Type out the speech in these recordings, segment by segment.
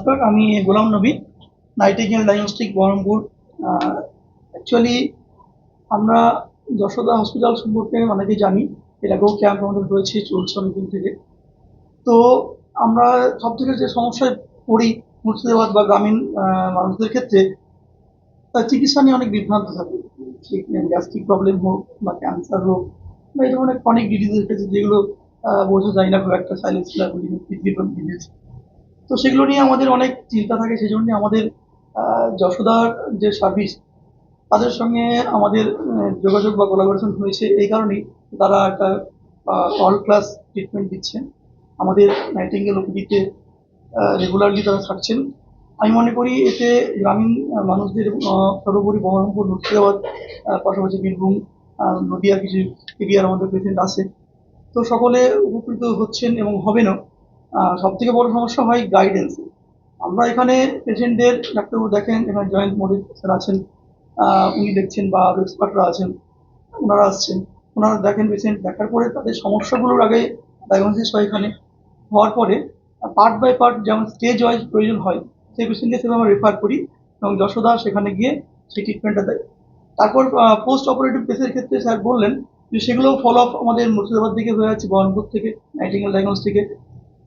নমস্কার, আমি Ghulam Nabi, nightingale diagnostic Baharampur. Actually আমরা যশোদা হসপিটাল সম্পর্কে অনেকেই জানি, এর আগেও ক্যাম্প আমাদের হয়েছে, চলছে অনেকদিন থেকে। তো আমরা সব থেকে যে সমস্যায় পড়ি মুর্শিদাবাদ বা গ্রামীণ মানুষদের ক্ষেত্রে, তার চিকিৎসা নিয়ে অনেক বিভ্রান্ত থাকে। গ্যাস্ট্রিক প্রবলেম হোক বা ক্যান্সার হোক বা এই ধরনের অনেক ডিজিজের ক্ষেত্রে যেগুলো বোঝা যায় না খুব একটা, সাইলেন্স কিডনি ডিজিজ। তো সেগুলো নিয়ে আমাদের অনেক চিন্তা থাকে, সেই জন্য আমাদের যশোদার যে সার্ভিস, তাদের সঙ্গে আমাদের যোগাযোগ বা কোলাবোরেশন হয়েছে এই কারণেই। তারা একটা অল ক্লাস ট্রিটমেন্ট দিচ্ছেন আমাদের নাইটিঙ্গেল ওপিডিতে, রেগুলারলি তারা থাকছেন। আমি মনে করি এতে গ্রামীণ মানুষদের, সর্বোপরি বহরমপুর, মুর্শিদাবাদ, পাশাপাশি বীরভূম, নদীয়ার কিছু এরিয়ার আমাদের পেশেন্ট আছে, তো সকলে উপকৃত হচ্ছেন এবং হবেনও। সব থেকে বড় সমস্যা হয় গাইডেন্স। আমরা এখানে পেশেন্টদের, ডাক্তারবাবু দেখেন, এখানে জয়েন্ট মডিক স্যার আছেন, উনি দেখছেন, বা আরো এক্সপার্টরা আছেন, ওনারা আসছেন, ওনারা দেখেন পেশেন্ট, দেখার পরে তাদের সমস্যাগুলোর আগে ডায়াগনোসিস হয় এখানে। হওয়ার পরে পার্ট বাই পার্ট যেমন স্টেজ ওয়াইজ প্রয়োজন হয়, সেই পেশেন্টকে সেভাবে আমরা রেফার করি এবং যশোদা সেখানে গিয়ে সেই ট্রিটমেন্টটা দেয়। তারপর পোস্ট অপারেটিভ কেসের ক্ষেত্রে স্যার বললেন যে সেগুলো ফলো আপ আমাদের মুর্শিদাবাদ থেকে হয়ে যাচ্ছে, বহরমপুর থেকে, নাইটিঙ্গেল ডায়াগনস্টিকে।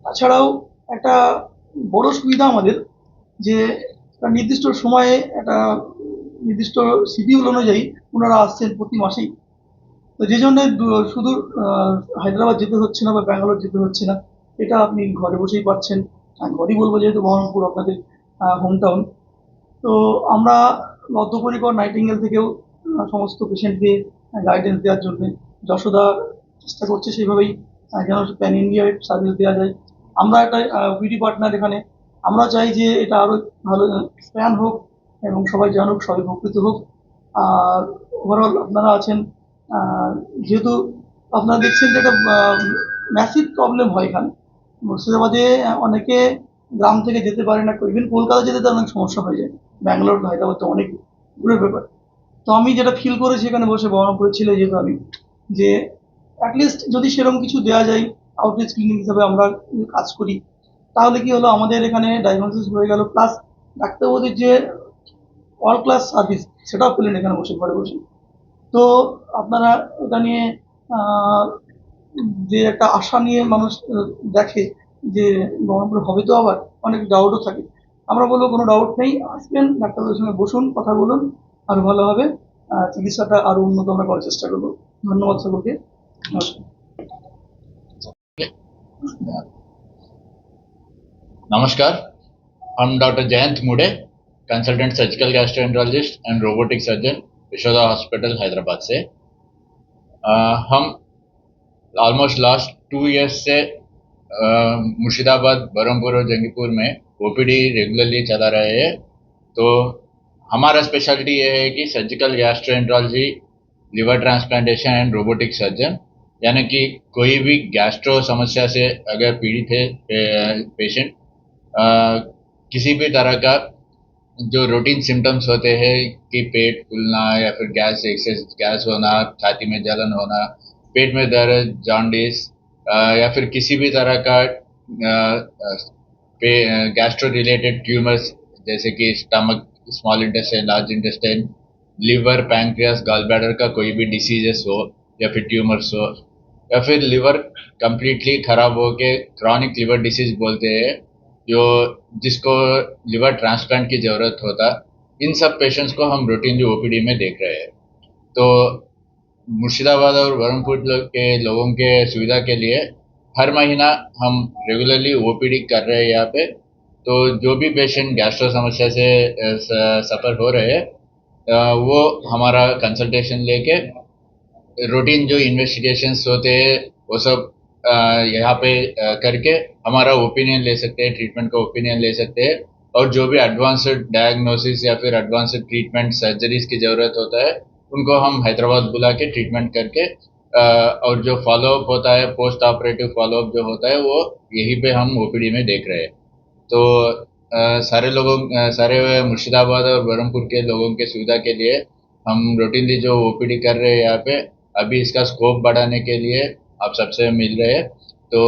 তাছাড়াও একটা বড় সুবিধা আমাদের, যে একটা নির্দিষ্ট সময়ে একটা নির্দিষ্ট শিডিউল অনুযায়ী ওনারা আসছেন প্রতি মাসেই। তো যে জন্য শুধু হায়দ্রাবাদ যেতে হচ্ছে না বা ব্যাঙ্গালোর যেতে হচ্ছে না, এটা আপনি ঘরে বসেই পাচ্ছেন। ঘরেই বলবো, যেহেতু বহরমপুর আপনাদের হোম টাউন। তো আমরা বদ্ধপরিকর নাইটিঙ্গেল থেকেও সমস্ত পেশেন্টকে গাইডেন্স দেওয়ার জন্য, যশোদা চেষ্টা করছে সেইভাবেই যেন প্যান ইন্ডিয়া সার্ভিস দেওয়া যায়। আমরা একটা বিডি পার্টনার এখানে, আমরা চাই যে এটা আরো ভালো স্প্যান হোক এবং সবাই জানুক, সবাই উপকৃত হোক। আর ওভারঅল আপনারা আছেন, যেহেতু আপনারা দেখছেন যে একটা ম্যাসিভ প্রবলেম হয় এখানে মুর্শিদাবাদে। অনেকে গ্রাম থেকে যেতে পারে না, ইভেন কলকাতা যেতে তার অনেক সমস্যা হয়ে যায়, ব্যাঙ্গালোর হায়দ্রাবাদ তো অনেক দূরের ব্যাপার। তো আমি যেটা ফিল করেছি এখানে বসে, বহরমপুরে ছিল যেহেতু আমি, যে অ্যাটলিস্ট যদি সেরকম কিছু দেওয়া যায়, আউটরিচ ক্লিনিক হিসাবে আমরা কাজ করি, তাহলে কি হলো, আমাদের এখানে ডায়াগনোসিস হয়ে গেল, প্লাস ডাক্তারবাবুদের যে অল ক্লাস সার্ভিস সেটাও পেলেন এখানে বসে, ঘরে বসে। তো আপনারা এটা নিয়ে আহ, যে একটা আশা নিয়ে মানুষ দেখে যে বহরমপুর হবে, তো আবার অনেক ডাউটও থাকে। আমরা বলবো কোনো ডাউট নেই, আসবেন, ডাক্তারবাবুর সঙ্গে বসুন, কথা বলুন, আরো ভালো হবে। চিকিৎসাটা আরো উন্নত আমরা করার চেষ্টা করবো। ধন্যবাদ সকলকে, নমস্কার। नमस्कार, हम डॉक्टर जयंत मुडे, consultant surgical gastroenterologist and robotic surgeon, Yashoda hospital Hyderabad से। हम ऑलमोस्ट लास्ट 2 इयर्स से मुर्शिदाबाद, बरहमपुर और जंगीपुर में ओपीडी रेगुलरली चला रहे हैं। तो हमारा स्पेशलिटी ये है कि surgical gastroenterology, liver transplantation and robotic surgeon, यानी कि कोई भी गैस्ट्रो समस्या से अगर पीड़ित है पेशेंट, किसी भी तरह का जो रूटीन सिम्टम्स होते हैं कि पेट फूलना या फिर गैस, एक्सेस गैस होना, छाती में जलन होना, पेट में दर्द, जॉन्डिस, या फिर किसी भी तरह का गैस्ट्रो रिलेटेड ट्यूमर्स, जैसे कि stomach, small intestine, large intestine, liver, pancreas, gall bladder का कोई भी डिसीजेस हो या फिर ट्यूमर्स हो, या फिर लिवर कंप्लीटली खराब हो के क्रॉनिक लिवर डिसीज बोलते हैं, जो जिसको लिवर ट्रांसप्लांट की ज़रूरत होता, इन सब पेशेंट्स को हम रूटीनली ओपीडी में देख रहे हैं। तो मुर्शिदाबाद और बरहमपुर के लोगों के सुविधा के लिए हर महीना हम रेगुलरली ओपीडी कर रहे हैं यहाँ पे। तो जो भी पेशेंट गैस्ट्रो समस्या से सफ़र हो रहे हैं, वो हमारा कंसल्टेशन लेके रूटीन जो इन्वेस्टिगेशंस होते हैं वो सब यहाँ पे करके हमारा ओपिनियन ले सकते हैं, ट्रीटमेंट का ओपिनियन ले सकते हैं। और जो भी एडवांस्ड डायग्नोसिस या फिर एडवांस्ड ट्रीटमेंट सर्जरीज की ज़रूरत होता है, उनको हम हैदराबाद बुला के ट्रीटमेंट करके, और जो फॉलोअप होता है, पोस्ट ऑपरेटिव फॉलोअप जो होता है, वो यहीं पे हम ओपीडी में देख रहे हैं। तो सारे मुर्शिदाबाद और बरहमपुर के लोगों के सुविधा के लिए हम रूटीनली जो ओपीडी कर रहे हैं यहाँ पे, अभी इसका स्कोप बढ़ाने के लिए आप सबसे मिल रहे हैं। तो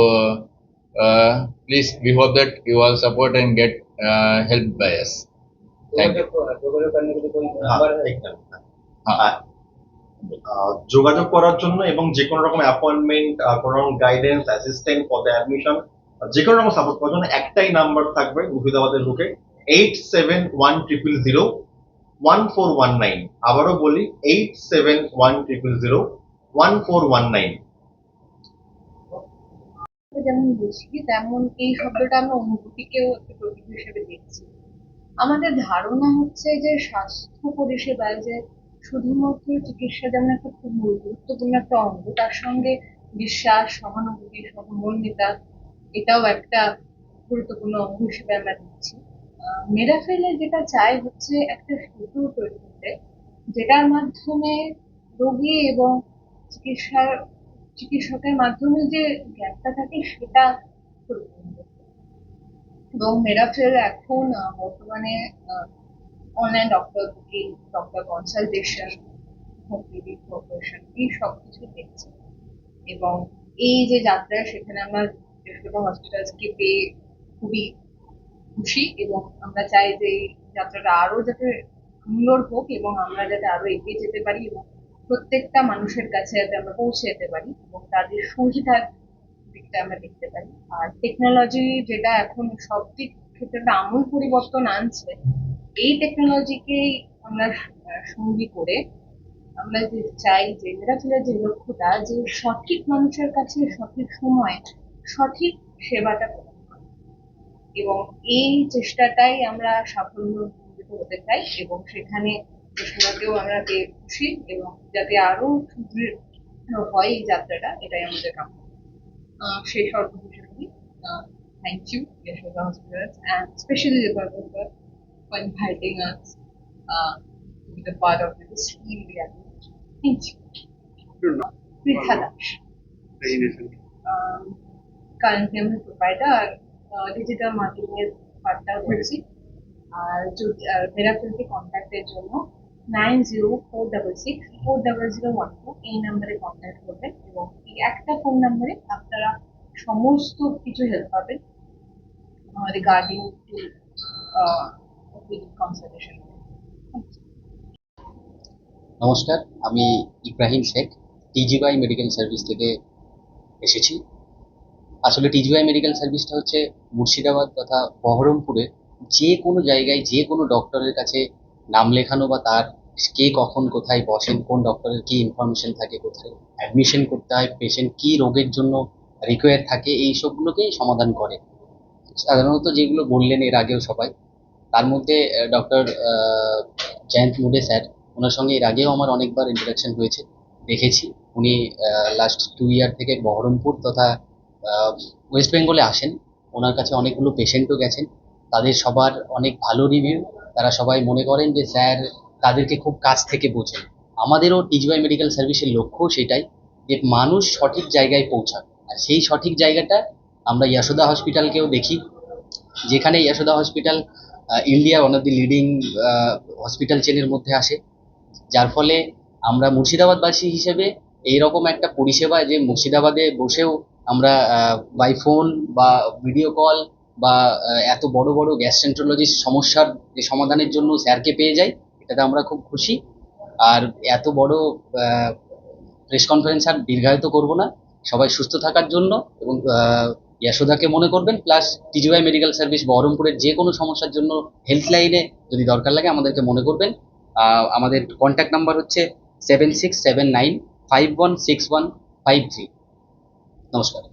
please we hope that you all support and get helped by us. Thank you. যোগাযোগ করলে কিন্তু কোন হ্যাঁ, নাম্বার একদম। हाँ, যোগাযোগ করার জন্য এবং যে কোনো রকম অ্যাপয়েন্টমেন্ট, কোনো রকম guidance, assistant for the admission, যে কোনো রকম সাপোর্ট করার জন্য একটাই নাম্বার থাকবে মুর্শিদাবাদের বুকে, 8710001419। আবারও বলি 8710001419। যেমন বুঝি তেমন এই শব্দটা আমরা অনুভূতিকেও একটা প্রতীক হিসেবে দেখছি। আমাদের ধারণা হচ্ছে যে স্বাস্থ্য পরিষেবায় যে শুধুমাত্র চিকিৎসা যেমন একটা খুব গুরুত্বপূর্ণ একটা অঙ্গ, তার সঙ্গে বিশ্বাস, সহানুভূতি, সহমর্মিতা এটাও একটা গুরুত্বপূর্ণ অঙ্গ হিসেবে আমরা দেখছি। মেরাফেলে যেটা চাই হচ্ছে একটা সেতু তৈরি করতে, যেটার মাধ্যমে রোগী এবং চিকিৎসকের মাধ্যমে যে গ্যাপটা থাকে সেটা পূরণ করতে। এবং মেরাফেল এখন বর্তমানে online doctor booking, doctor consultation, home visit proportion এই সব কিছু দেখছে। এবং এই যে যাত্রা সেখানে আমরা যশোদা হসপিটালসকে পেয়ে খুবই খুশি এবং আমরা চাই যে এই যাত্রাটা আরো যাতে সুন্দর হোক এবং আমরা যাতে আরো এগিয়ে যেতে পারি এবং প্রত্যেকটা মানুষের কাছে যাতে আমরা পৌঁছে যেতে পারি এবং তাদের সুবিধার দিকটা আমরা দেখতে পারি। আর টেকনোলজি যেটা এখন সব দিক ক্ষেত্রে একটা আমূল পরিবর্তন আনছে, এই টেকনোলজিকেই আমরা সঙ্গী করে আমরা যে চাই যে মেরাফেলের যে লক্ষ্যটা, যে সঠিক মানুষের কাছে সঠিক সময় সঠিক সেবাটা প্রদান করা। এবং এই চেষ্টাটাই আমরা সাফল্য হতে চাই এবং সেখানে যশোদাকেও আমরা পেয়ে খুশি এবং যাতে আরো সুদৃঢ় হয় এই যাত্রাটা, এটাই আমাদের কাম্য। সেই সর্বশেষে thank you Yashoda hospitals and especially the Bhagavad for inviting us to be the part of this scheme we are doing. Thank you. Pritha Dash. Currently I'm a provider digital marketing এর পার্টটা করছি। আর যদি মেরাফেলকে কন্ট্যাক্টের জন্য 9046640014 এই নাম্বারে কন্ট্যাক্ট করবেন এবং এই একটা ফোন নাম্বারে আপনারা সমস্ত কিছু হেল্প পাবেন রিগার্ডিং টু কনসালটেশন। নমস্কার, আমি Ibrahim Sheikh TGY medical service থেকে এসেছি। আসলে টিজিওয়াই মেডিকেল সার্ভিসটা হচ্ছে মুর্শিদাবাদ তথা বহরমপুরে যে কোনো জায়গায় যে কোনো ডক্টরের কাছে নাম লেখানো বা তার কে কখন কোথায় বসেন, কোন ডক্টরের কী ইনফরমেশন থাকে, কোথায় অ্যাডমিশন করতে হয়, পেশেন্ট কী রোগের জন্য রিকোয়ার থাকে, এই সবগুলোকেই সমাধান করে। সাধারণত যেগুলো বললেন এর আগেও সবাই, তার মধ্যে ডক্টর জয়ন্ত মুডে স্যার, ওনার সঙ্গে এর আগেও আমার অনেকবার ইন্টারাকশন হয়েছে, দেখেছি। উনি লাস্ট 2 ইয়ার থেকে বহরমপুর তথা ওয়েস্ট বেঙ্গলে আসেন। ওনার কাছে অনেকগুলো পেশেন্টও গেছেন, তাদের সবার অনেক ভালো রিভিউ। তারা সবাই মনে করেন যে স্যার তাদেরকে খুব কাছ থেকে বোঝেন। আমাদেরও টিজিওয়াই মেডিকেল সার্ভিসের লক্ষ্য সেটাই, যে মানুষ সঠিক জায়গায় পৌঁছাক। আর সেই সঠিক জায়গাটা আমরা যশোদা হসপিটালকেও দেখি, যেখানে Yashoda hospital India one of the leading hospital চেনের মধ্যে আসে, যার ফলে আমরা মুর্শিদাবাদবাসী হিসেবে এইরকম একটা পরিষেবা, যে মুর্শিদাবাদে বসেও আমরা বাই ফোন বা ভিডিও কল বা এত বড় বড় গ্যাস্ট্রেন্টোলজির সমস্যার যে সমাধানের জন্য স্যারকে পেয়ে যাই, এটাতে আমরা খুব খুশি। আর এত বড় প্রেস কনফারেন্স আর দীর্ঘায়িত করব না, সবাই সুস্থ থাকার জন্য এবং যশোদাকে মনে করবেন, প্লাস টিজিওয়াই মেডিকেল সার্ভিস বহরমপুরের যে কোনো সমস্যার জন্য হেল্পলাইনে যদি দরকার লাগে আমাদেরকে মনে করবেন। আমাদের কন্ট্যাক্ট নাম্বার হচ্ছে 7679516153। নমস্কার।